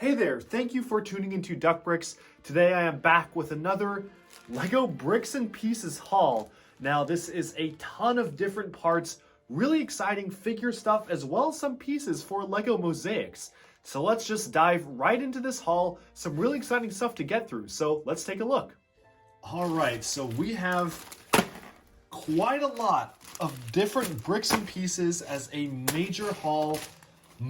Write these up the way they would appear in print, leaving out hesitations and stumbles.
Hey there, thank you for tuning into Duck Bricks. Today I am back with another LEGO Bricks and Pieces haul. Now this is a ton of different parts, really exciting figure stuff, as well as some pieces for LEGO mosaics. So let's just dive right into this haul, some really exciting stuff to get through, so let's take a look. Alright, so we have quite a lot of different bricks and pieces as a major haul.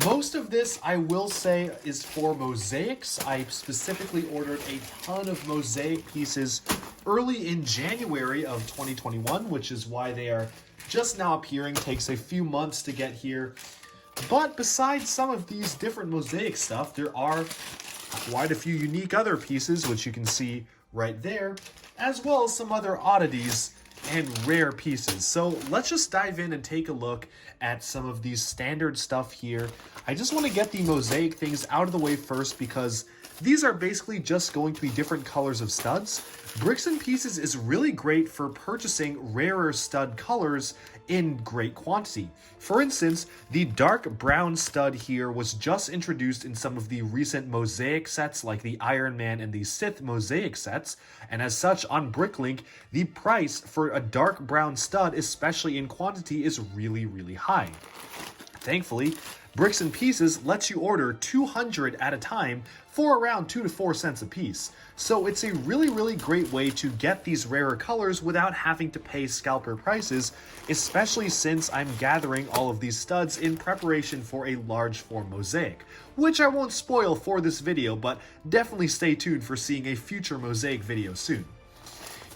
Most of this, I will say, is for mosaics. I specifically ordered a ton of mosaic pieces early in January of 2021, which is why they are just now appearing. Takes a few months to get here. But besides some of these different mosaic stuff, there are quite a few unique other pieces, which you can see right there, as well as some other oddities and rare pieces. So let's just dive in and take a look at some of these standard stuff here. I just want to get the mosaic things out of the way first because these are basically just going to be different colors of studs. Bricks and Pieces is really great for purchasing rarer stud colors in great quantity. For instance, the dark brown stud here was just introduced in some of the recent mosaic sets like the Iron Man and the Sith mosaic sets, and as such on Bricklink, the price for a dark brown stud, especially in quantity, is really high. Thankfully, Bricks and Pieces lets you order 200 at a time for around 2 to 4 cents a piece. So it's a really great way to get these rarer colors without having to pay scalper prices, especially since I'm gathering all of these studs in preparation for a large form mosaic, which I won't spoil for this video, but definitely stay tuned for seeing a future mosaic video soon.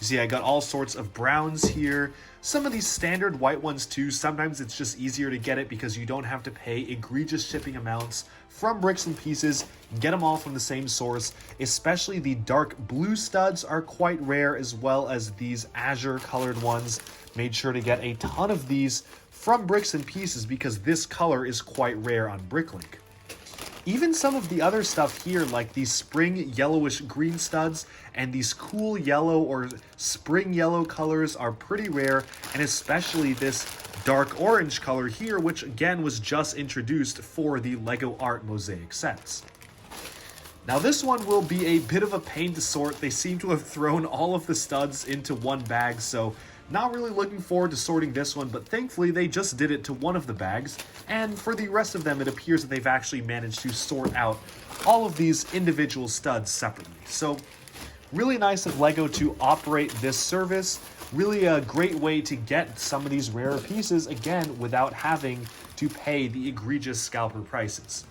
You see, I got all sorts of browns here. Some of these standard white ones too. Sometimes it's just easier to get it because you don't have to pay egregious shipping amounts from Bricks and Pieces. Get them all from the same source. Especially the dark blue studs are quite rare, as well as these azure colored ones. Made sure to get a ton of these from Bricks and Pieces because this color is quite rare on Bricklink. Even some of the other stuff here, like these spring yellowish green studs and these cool yellow or spring yellow colors, are pretty rare, and especially this dark orange color here, which again was just introduced for the LEGO Art mosaic sets. Now this one will be a bit of a pain to sort. They seem to have thrown all of the studs into one bag, so not really looking forward to sorting this one, but thankfully they just did it to one of the bags, and for the rest of them it appears that they've actually managed to sort out all of these individual studs separately. So really nice of LEGO to operate this service. Really a great way to get some of these rarer pieces, again, without having to pay the egregious scalper prices.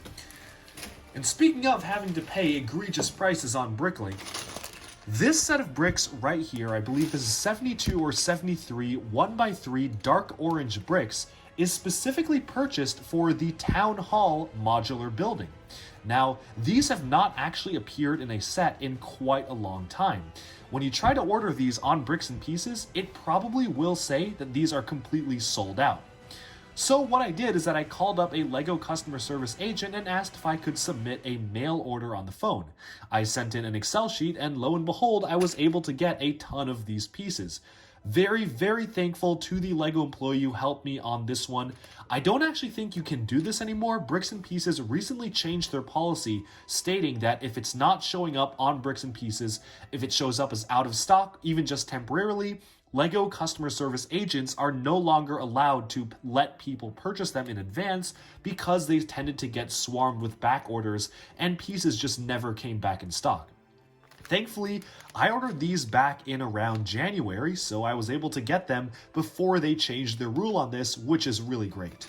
And speaking of having to pay egregious prices on Bricklink, this set of bricks right here, I believe this is 72 or 73 1x3 dark orange bricks, is specifically purchased for the Town Hall modular building. Now, these have not actually appeared in a set in quite a long time. When you try to order these on Bricks and Pieces, it probably will say that these are completely sold out. So what I did is that I called up a LEGO customer service agent and asked if I could submit a mail order on the phone. I sent in an Excel sheet, and lo and behold, I was able to get a ton of these pieces. Very thankful to the LEGO employee who helped me on this one. I don't actually think you can do this anymore. Bricks and Pieces recently changed their policy, stating that if it's not showing up on Bricks and Pieces, if it shows up as out of stock, even just temporarily, LEGO customer service agents are no longer allowed to let people purchase them in advance because they tended to get swarmed with back orders and pieces just never came back in stock. Thankfully, I ordered these back in around January, so I was able to get them before they changed their rule on this, which is really great.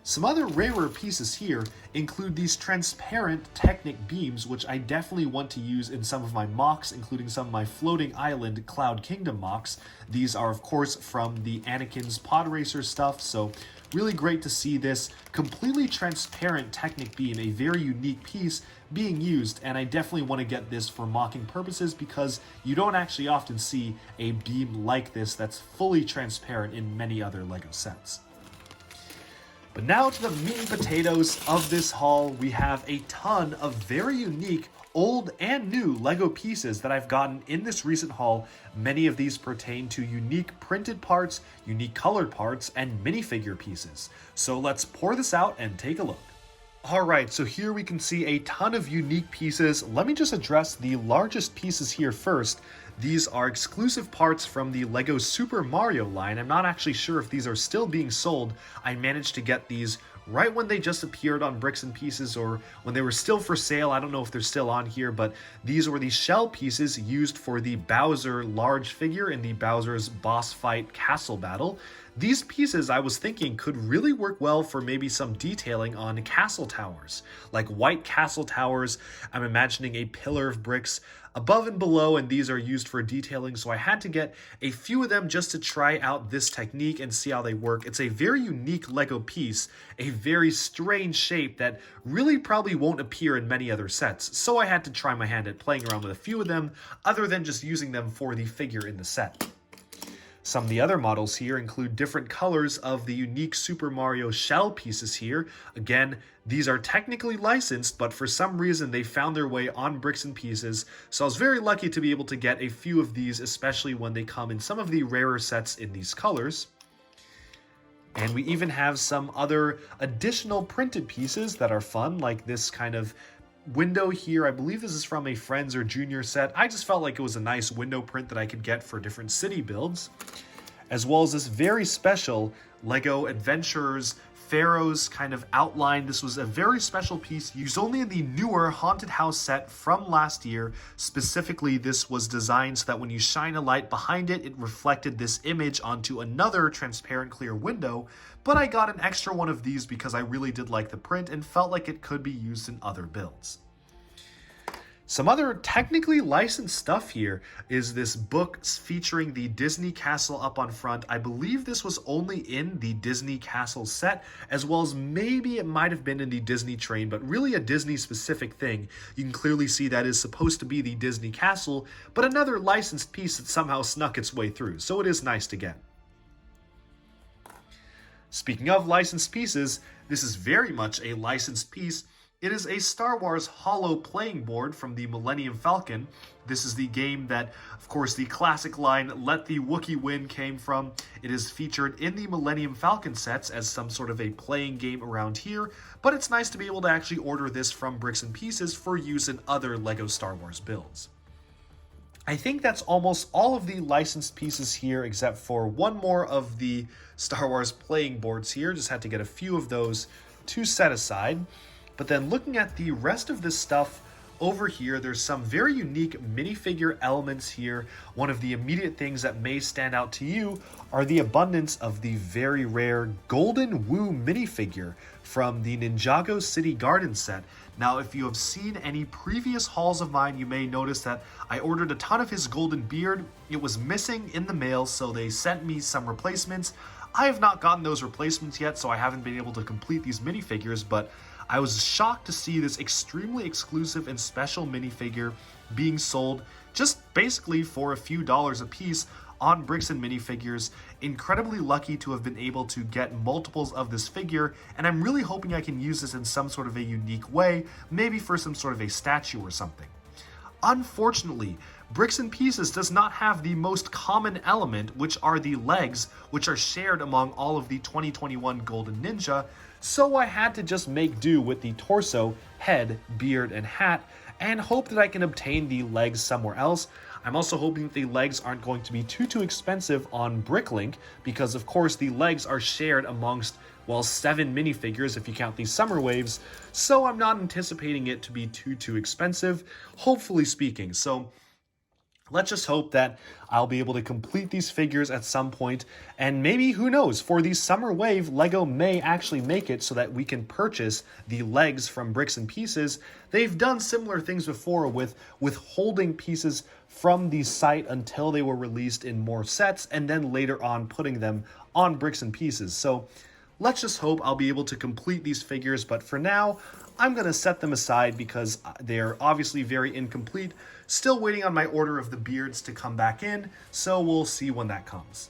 Some other rarer pieces here include these transparent Technic beams, which I definitely want to use in some of my mocks, including some of my Floating Island Cloud Kingdom mocks. These are, of course, from the Anakin's Pod Racer stuff, so really great to see this completely transparent Technic beam, a very unique piece, being used, and I definitely want to get this for mocking purposes because you don't actually often see a beam like this that's fully transparent in many other LEGO sets. But now to the meat and potatoes of this haul. We have a ton of very unique old and new LEGO pieces that I've gotten in this recent haul. Many of these pertain to unique printed parts, unique colored parts, and minifigure pieces. So let's pour this out and take a look. All right, so here we can see a ton of unique pieces. Let me just address the largest pieces here first. These are exclusive parts from the LEGO Super Mario line. I'm not actually sure if these are still being sold. I managed to get these right when they just appeared on Bricks and Pieces, or when they were still for sale. I don't know if they're still on here, but these were the shell pieces used for the Bowser large figure in the Bowser's boss fight castle battle. These pieces, I was thinking, could really work well for maybe some detailing on castle towers, like white castle towers. I'm imagining a pillar of bricks above and below, and these are used for detailing, so I had to get a few of them just to try out this technique and see how they work. It's a very unique LEGO piece, a very strange shape that really probably won't appear in many other sets, so I had to try my hand at playing around with a few of them, other than just using them for the figure in the set. Some of the other models here include different colors of the unique Super Mario shell pieces here. Again, these are technically licensed, but for some reason they found their way on Bricks and Pieces, so I was very lucky to be able to get a few of these, especially when they come in some of the rarer sets in these colors. And we even have some other additional printed pieces that are fun, like this kind of window here. I believe this is from a Friends or Junior set. I just felt like it was a nice window print that I could get for different city builds, as well as this very special LEGO Adventurers Pharaoh's kind of outline. This was a very special piece used only in the newer Haunted House set from last year. Specifically, this was designed so that when you shine a light behind it, it reflected this image onto another transparent clear window. But I got an extra one of these because I really did like the print and felt like it could be used in other builds. Some other technically licensed stuff here is this book featuring the Disney Castle up on front. I believe this was only in the Disney Castle set, as well as maybe it might have been in the Disney Train, but really a Disney specific thing. You can clearly see that is supposed to be the Disney Castle, but another licensed piece that somehow snuck its way through, so it is nice to get. Speaking of licensed pieces, this is very much a licensed piece. It is a Star Wars holo playing board from the Millennium Falcon. This is the game that, of course, the classic line, "Let the Wookiee Win" came from. It is featured in the Millennium Falcon sets as some sort of a playing game around here, but it's nice to be able to actually order this from Bricks and Pieces for use in other LEGO Star Wars builds. I think that's almost all of the licensed pieces here, except for one more of the Star Wars playing boards here. Just had to get a few of those to set aside. But then looking at the rest of this stuff over here, there's some very unique minifigure elements here. One of the immediate things that may stand out to you are the abundance of the very rare Golden Woo minifigure from the Ninjago City Garden set. Now, if you have seen any previous hauls of mine, you may notice that I ordered a ton of his golden beard. It was missing in the mail, so they sent me some replacements. I have not gotten those replacements yet, so I haven't been able to complete these minifigures, but I was shocked to see this extremely exclusive and special minifigure being sold just basically for a few dollars a piece on Bricks and Minifigures. Incredibly lucky to have been able to get multiples of this figure, and I'm really hoping I can use this in some sort of a unique way, maybe for some sort of a statue or something. Unfortunately, Bricks and Pieces does not have the most common element, which are the legs, which are shared among all of the 2021 Golden Ninja, so I had to just make do with the torso, head, beard, and hat, and hope that I can obtain the legs somewhere else. I'm also hoping that the legs aren't going to be too expensive on Bricklink, because of course the legs are shared amongst, well, 7 minifigures if you count these Summer Waves, so I'm not anticipating it to be too expensive, hopefully speaking. So let's just hope that I'll be able to complete these figures at some point, and maybe, who knows, for the Summer Wave, LEGO may actually make it so that we can purchase the legs from Bricks and Pieces. They've done similar things before with withholding pieces from the site until they were released in more sets, and then later on putting them on Bricks and Pieces. So let's just hope I'll be able to complete these figures, but for now, I'm going to set them aside because they're obviously very incomplete. Still waiting on my order of the beards to come back in, so we'll see when that comes.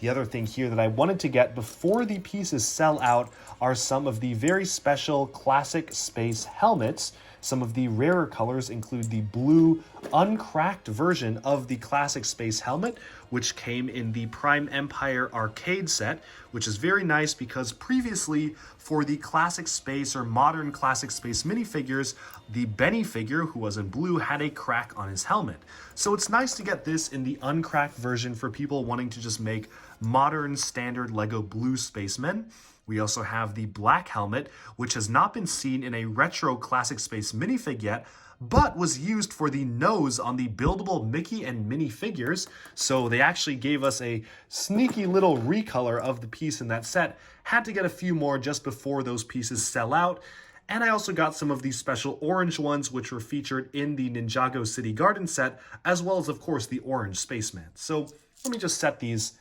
The other thing here that I wanted to get before the pieces sell out are some of the very special classic space helmets. Some of the rarer colors include the blue, uncracked version of the classic space helmet, which came in the Prime Empire arcade set, which is very nice because previously for the classic space or modern classic space minifigures, the Benny figure, who was in blue, had a crack on his helmet. So it's nice to get this in the uncracked version for people wanting to just make modern standard Lego blue spacemen. We also have the black helmet, which has not been seen in a retro classic space minifig yet, but was used for the nose on the buildable Mickey and Minnie figures. So they actually gave us a sneaky little recolor of the piece in that set. Had to get a few more just before those pieces sell out. And I also got some of these special orange ones, which were featured in the Ninjago City Garden set, as well as, of course, the orange spaceman. So let me just set these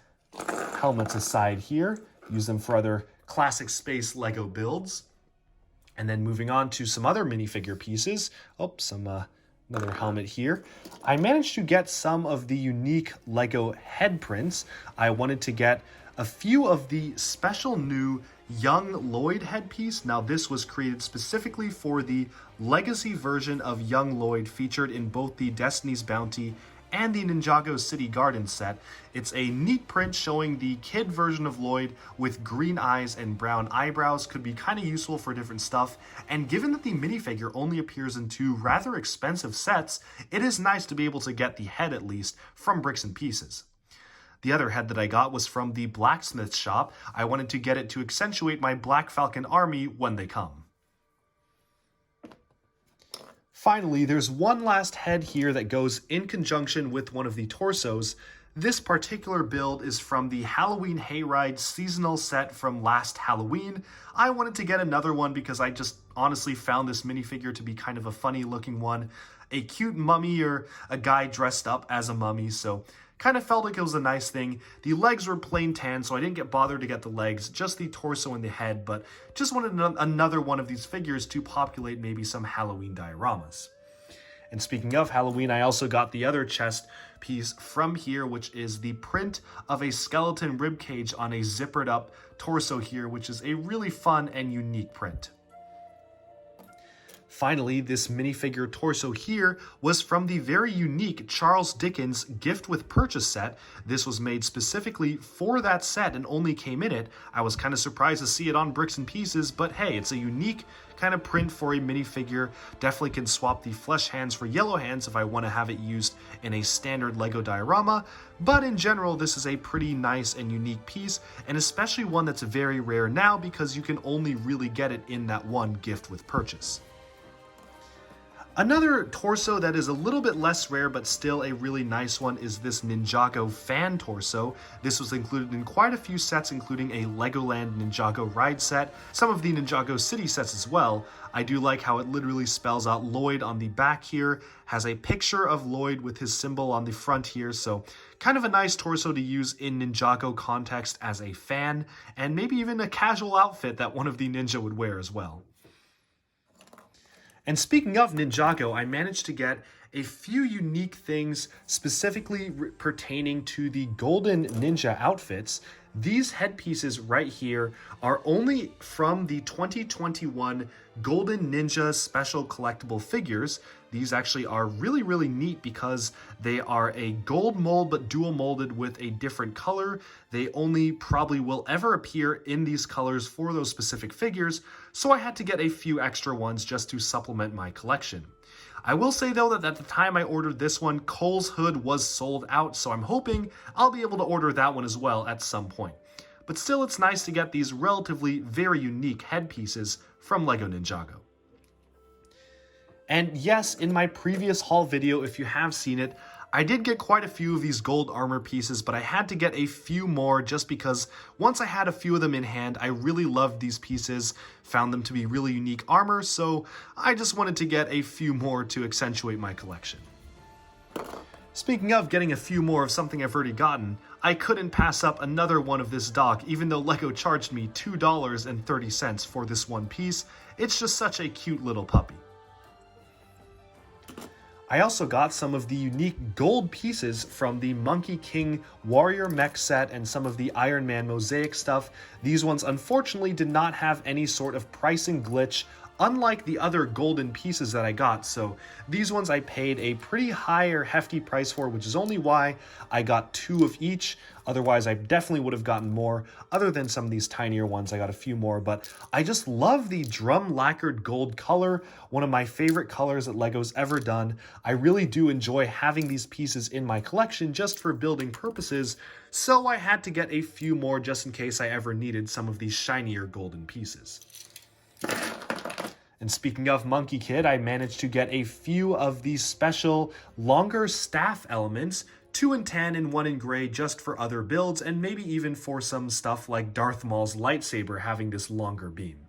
helmets aside here, use them for other classic space Lego builds. And then moving on to some other minifigure pieces. Oh, another helmet here. I managed to get some of the unique Lego head prints. I wanted to get a few of the special new Young Lloyd headpiece. Now this was created specifically for the legacy version of Young Lloyd, featured in both the Destiny's Bounty and the Ninjago City Garden set. It's a neat print showing the kid version of Lloyd with green eyes and brown eyebrows. Could be kind of useful for different stuff, and given that the minifigure only appears in 2 rather expensive sets, it is nice to be able to get the head at least from Bricks and Pieces. The other head that I got was from the blacksmith shop. I wanted to get it to accentuate my Black Falcon army when they come. Finally, there's one last head here that goes in conjunction with one of the torsos. This particular build is from the Halloween Hayride seasonal set from last Halloween. I wanted to get another one because I just honestly found this minifigure to be kind of a funny looking one. A cute mummy or a guy dressed up as a mummy, so kind of felt like it was a nice thing. The legs were plain tan, so I didn't get bothered to get the legs, just the torso and the head, but just wanted another one of these figures to populate maybe some Halloween dioramas. And speaking of Halloween, I also got the other chest piece from here, which is the print of a skeleton ribcage on a zippered up torso here, which is a really fun and unique print. Finally, this minifigure torso here was from the very unique Charles Dickens Gift with Purchase set. This was made specifically for that set and only came in it. I was kind of surprised to see it on Bricks and Pieces, but hey, it's a unique kind of print for a minifigure. Definitely can swap the flesh hands for yellow hands if I want to have it used in a standard Lego diorama, but in general, this is a pretty nice and unique piece, and especially one that's very rare now because you can only really get it in that one Gift with Purchase. Another torso that is a little bit less rare but still a really nice one is this Ninjago fan torso. This was included in quite a few sets, including a Legoland Ninjago ride set, some of the Ninjago City sets as well. I do like how it literally spells out Lloyd on the back here, has a picture of Lloyd with his symbol on the front here, so kind of a nice torso to use in Ninjago context as a fan, and maybe even a casual outfit that one of the ninja would wear as well. And speaking of Ninjago, I managed to get a few unique things specifically pertaining to the Golden Ninja outfits. These headpieces right here are only from the 2021 Golden Ninja Special Collectible Figures. These actually are really, really neat because they are a gold mold but dual molded with a different color. They only probably will ever appear in these colors for those specific figures, so I had to get a few extra ones just to supplement my collection. I will say though that at the time I ordered this one, Cole's Hood was sold out, so I'm hoping I'll be able to order that one as well at some point. But still, it's nice to get these relatively very unique headpieces from LEGO Ninjago. And yes, in my previous haul video, if you have seen it, I did get quite a few of these gold armor pieces, but I had to get a few more just because once I had a few of them in hand, I really loved these pieces, found them to be really unique armor, so I just wanted to get a few more to accentuate my collection. Speaking of getting a few more of something I've already gotten, I couldn't pass up another one of this dog, even though LEGO charged me $2.30 for this one piece. It's just such a cute little puppy. I also got some of the unique gold pieces from the Monkey King Warrior Mech set and some of the Iron Man mosaic stuff. These ones unfortunately did not have any sort of pricing glitch unlike the other golden pieces that I got. So these ones I paid a pretty higher hefty price for, which is only why I got 2 of each. Otherwise, I definitely would have gotten more. Other than some of these tinier ones, I got a few more. But I just love the drum lacquered gold color, one of my favorite colors that LEGO's ever done. I really do enjoy having these pieces in my collection just for building purposes, so I had to get a few more just in case I ever needed some of these shinier golden pieces. And speaking of Monkey Kid, I managed to get a few of these special longer staff elements, 2 in tan and 1 in gray, just for other builds, and maybe even for some stuff like Darth Maul's lightsaber having this longer beam.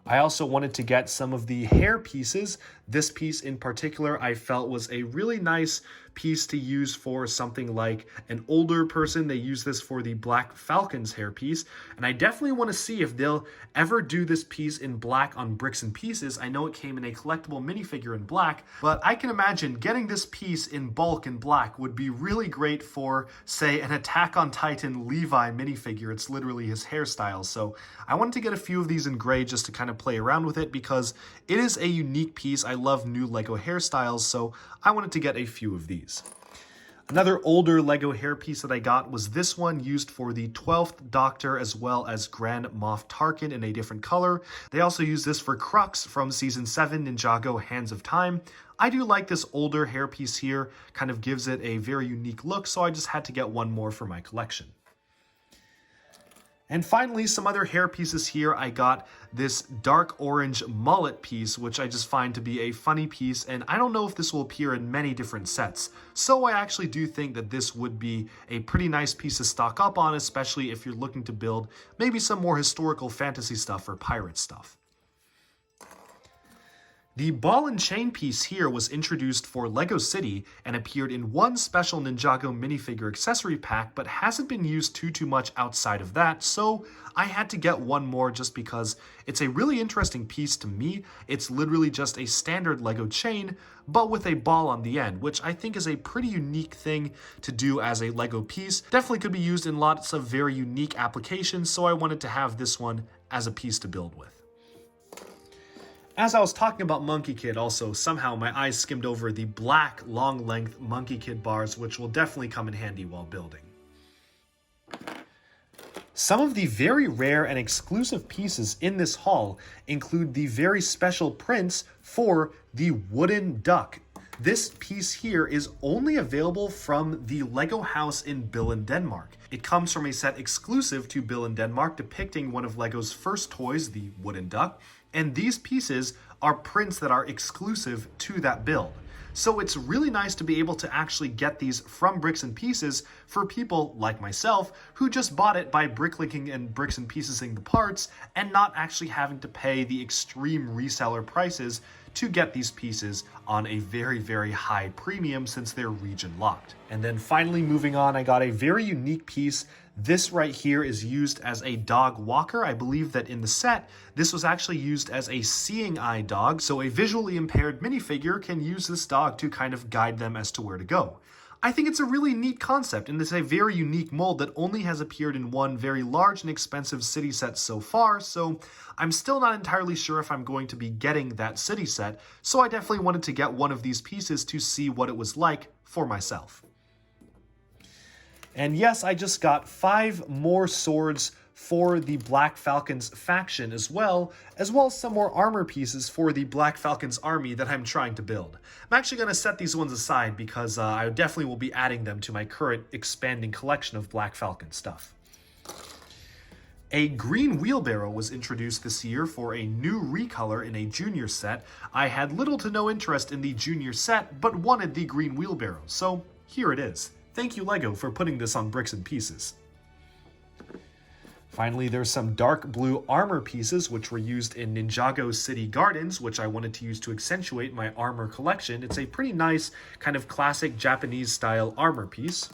I also wanted to get some of the hair pieces. This piece in particular I felt was a really nice piece to use for something like an older person. They use this for the Black Falcon's hair piece, and I definitely want to see if they'll ever do this piece in black on Bricks and Pieces. I know it came in a collectible minifigure in black, but I can imagine getting this piece in bulk in black would be really great for, say, an Attack on Titan Levi minifigure. It's literally his hairstyle. So I wanted to get a few of these in gray just to kind of play around with it because it is a unique piece. I love new LEGO hairstyles, so I wanted to get a few of these. Another older LEGO hair piece that I got was this one, used for the 12th Doctor as well as Grand Moff Tarkin in a different color. They also use this for Crux from Season 7 Ninjago Hands of Time. I do like this older hair piece here, kind of gives it a very unique look, so I just had to get one more for my collection. And finally, some other hair pieces here. I got this dark orange mullet piece, which I just find to be a funny piece, and I don't know if this will appear in many different sets. So I actually do think that this would be a pretty nice piece to stock up on, especially if you're looking to build maybe some more historical fantasy stuff or pirate stuff. The ball and chain piece here was introduced for LEGO City and appeared in one special Ninjago minifigure accessory pack, but hasn't been used too much outside of that, so I had to get one more just because it's a really interesting piece to me. It's literally just a standard LEGO chain, but with a ball on the end, which I think is a pretty unique thing to do as a LEGO piece. Definitely could be used in lots of very unique applications, so I wanted to have this one as a piece to build with. As I was talking about Monkey Kid, also, somehow my eyes skimmed over the black long-length Monkey Kid bars, which will definitely come in handy while building. Some of the very rare and exclusive pieces in this haul include the very special prints for the wooden duck. This piece here is only available from the LEGO house in Billund, Denmark. It comes from a set exclusive to Billund, Denmark, depicting one of LEGO's first toys, the wooden duck, and these pieces are prints that are exclusive to that build. So it's really nice to be able to actually get these from Bricks and Pieces for people like myself who just bought it by bricklinking and Bricks and Piecesing the parts and not actually having to pay the extreme reseller prices to get these pieces on a very high premium since they're region locked. And then finally moving on, I got a very unique piece. This right here is used as a dog walker. I believe that in the set, this was actually used as a seeing eye dog, so a visually impaired minifigure can use this dog to kind of guide them as to where to go. I think it's a really neat concept, and it's a very unique mold that only has appeared in one very large and expensive city set so far, so I'm still not entirely sure if I'm going to be getting that city set, so I definitely wanted to get one of these pieces to see what it was like for myself. And yes, I just got 5 more swords for the Black Falcon's faction as well as some more armor pieces for the Black Falcon's army that I'm trying to build. I'm actually going to set these ones aside because I definitely will be adding them to my current expanding collection of Black Falcon stuff. A green wheelbarrow was introduced this year for a new recolor in a junior set. I had little to no interest in the junior set, but wanted the green wheelbarrow, so here it is. Thank you, LEGO, for putting this on Bricks and Pieces. Finally, there's some dark blue armor pieces which were used in Ninjago City Gardens, which I wanted to use to accentuate my armor collection. It's a pretty nice kind of classic Japanese style armor piece.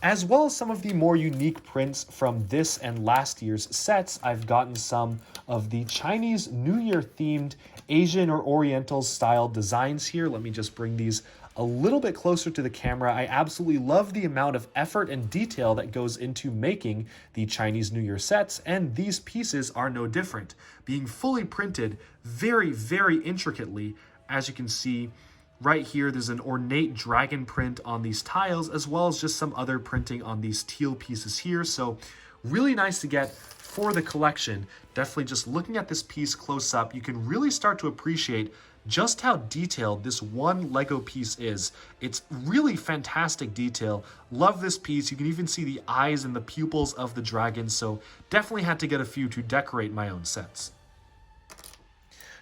As well as some of the more unique prints from this and last year's sets, I've gotten some of the Chinese New Year themed Asian or Oriental style designs here. Let me just bring these a little bit closer to the camera, I absolutely love the amount of effort and detail that goes into making the Chinese New Year sets, and these pieces are no different, being fully printed very, very intricately. As you can see right here, there's an ornate dragon print on these tiles, as well as just some other printing on these teal pieces here. So really nice to get for the collection. Definitely just looking at this piece close up, you can really start to appreciate just how detailed this one Lego piece is. It's really fantastic detail. Love this piece. You can even see the eyes and the pupils of the dragon, so definitely had to get a few to decorate my own sets.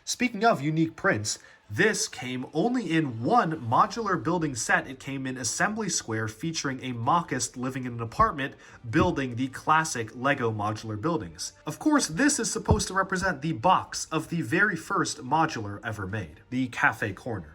Speaking of unique prints, this came only in one modular building set. It came in Assembly Square, featuring a mockist living in an apartment building the classic Lego modular buildings. Of course, this is supposed to represent the box of the very first modular ever made, the Cafe Corner.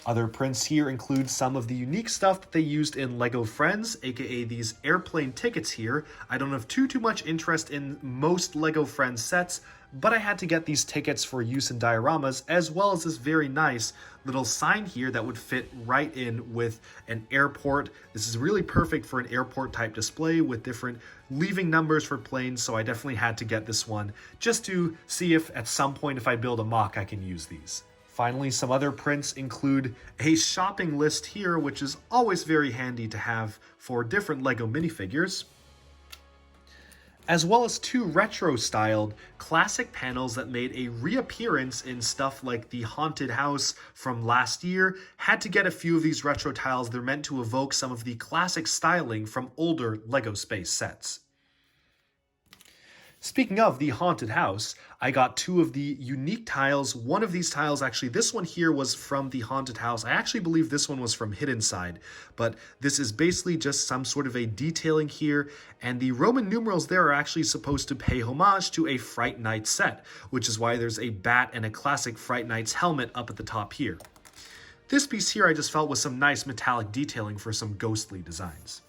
Other prints here include some of the unique stuff that they used in Lego Friends, aka these airplane tickets here. I don't have too much interest in most Lego Friends sets, but I had to get these tickets for use in dioramas, as well as this very nice little sign here that would fit right in with an airport. This is really perfect for an airport type display with different leaving numbers for planes, so I definitely had to get this one just to see if at some point if I build a mock I can use these. Finally, some other prints include a shopping list here, which is always very handy to have for different Lego minifigures, as well as two retro-styled classic panels that made a reappearance in stuff like the Haunted House from last year. Had to get a few of these retro tiles. They're meant to evoke some of the classic styling from older Lego Space sets. Speaking of the Haunted House, I got two of the unique tiles. One of these tiles, actually, this one here was from the Haunted House. I actually believe this one was from Hidden Side, but this is basically just some sort of a detailing here, and the Roman numerals there are actually supposed to pay homage to a Fright Night set, which is why there's a bat and a classic Fright Night's helmet up at the top here. This piece here I just felt was some nice metallic detailing for some ghostly designs.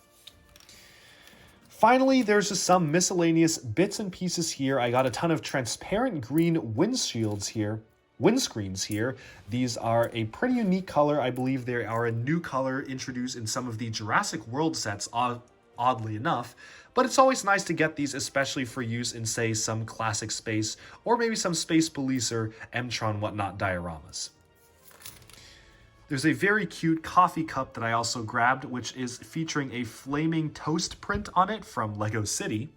Finally, there's just some miscellaneous bits and pieces here. I got a ton of transparent green windscreens here. These are a pretty unique color. I believe they are a new color introduced in some of the Jurassic World sets, oddly enough. But it's always nice to get these, especially for use in, say, some classic space, or maybe some Space Police or M-Tron whatnot dioramas. There's a very cute coffee cup that I also grabbed, which is featuring a flaming toast print on it from Lego City,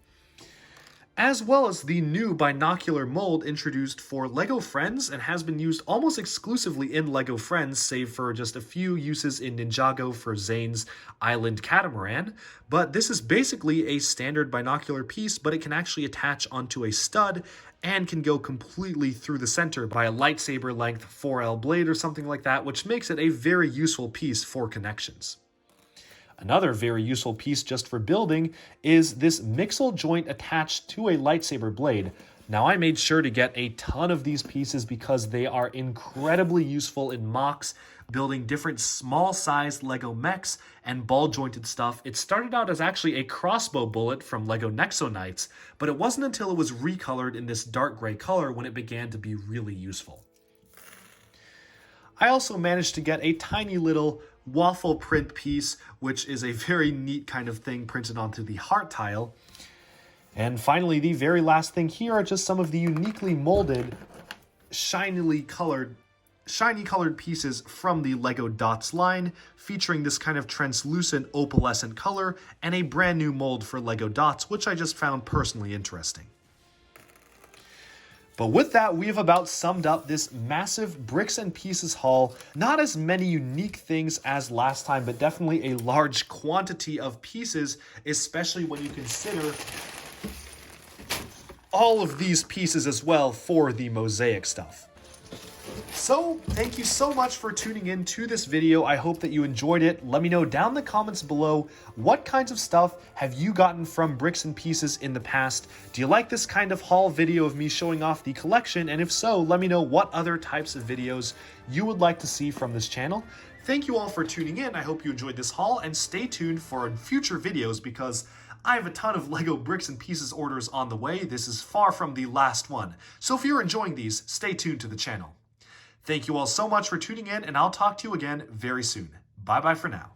as well as the new binocular mold introduced for Lego Friends and has been used almost exclusively in Lego Friends, save for just a few uses in Ninjago for Zane's Island Catamaran. But this is basically a standard binocular piece, but it can actually attach onto a stud and can go completely through the center by a lightsaber length 4L blade or something like that, which makes it a very useful piece for connections. Another very useful piece just for building is this mixel joint attached to a lightsaber blade. Now, I made sure to get a ton of these pieces because they are incredibly useful in mocks, building different small-sized Lego mechs and ball-jointed stuff. It started out as actually a crossbow bullet from Lego Nexo Knights, but it wasn't until it was recolored in this dark gray color when it began to be really useful. I also managed to get a tiny little waffle print piece, which is a very neat kind of thing printed onto the heart tile. And finally, the very last thing here are just some of the uniquely molded, shiny colored pieces from the Lego Dots line, featuring this kind of translucent opalescent color and a brand new mold for Lego Dots, which I just found personally interesting. But with that, we have about summed up this massive bricks and pieces haul. Not as many unique things as last time, but definitely a large quantity of pieces, especially when you consider all of these pieces as well for the mosaic stuff. So, thank you so much for tuning in to this video. I hope that you enjoyed it. Let me know down in the comments below, what kinds of stuff have you gotten from Bricks and Pieces in the past? Do you like this kind of haul video of me showing off the collection? And if so, let me know what other types of videos you would like to see from this channel. Thank you all for tuning in. I hope you enjoyed this haul, and stay tuned for future videos because I have a ton of Lego Bricks and Pieces orders on the way. This is far from the last one. So if you're enjoying these, stay tuned to the channel. Thank you all so much for tuning in, and I'll talk to you again very soon. Bye-bye for now.